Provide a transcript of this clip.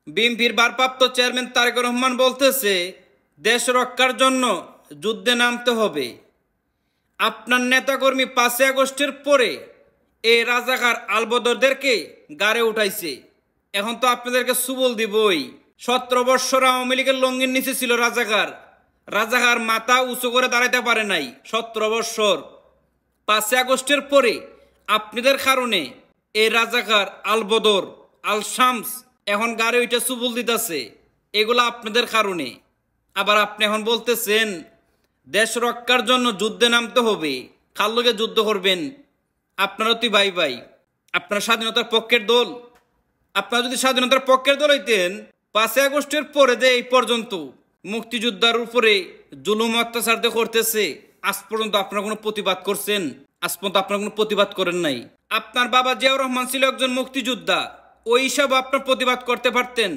বিএনপির ভারপ্রাপ্ত চেয়ারম্যান তারেক রহমান বলতেছে দেশ রক্ষার জন্য যুদ্ধে নামতে হবে। আপনার নেতাকর্মী 5ই আগস্টের পরে এই রাজাকার আলবদরদেরকে গাড়ে উঠাইছে। এখন তো আপনাদেরকে সুবল দিবই। 17 বৎসর আওয়ামী লীগের লঙ্গির নিচে ছিল রাজাকার। রাজাকার মাথা উঁচু করে দাঁড়াইতে পারে নাই 17 বৎসর। 5ই আগস্টের পরে আপনাদের কারণে এই রাজাকার আলবদর আল শামস এখন গাড়ি ওইটা সুবল দিতেছে। এগুলো আপনাদের কারণে। আবার আপনি এখন বলতেছেন দেশ রক্ষার জন্য যুদ্ধে নামতে হবে। কার লগে যুদ্ধ করবেন? আপনারা তো ভাই ভাই, আপনারা স্বাধীনতার পক্ষের দল। আপনারা যদি স্বাধীনতার পক্ষের দল হইতেন 5ই আগস্টের পরে যে এই পর্যন্ত মুক্তিযোদ্ধার উপরে জুলুম অত্যাচার করতেছে, আজ পর্যন্ত আপনারা কোনো প্রতিবাদ করছেন? আজ পর্যন্ত আপনারা কোনো প্রতিবাদ করেন নাই। আপনার বাবা জিয়াউর রহমান ছিল একজন মুক্তিযোদ্ধা, ওই হিসাবে আপনার প্রতিবাদ করতে পারতেন।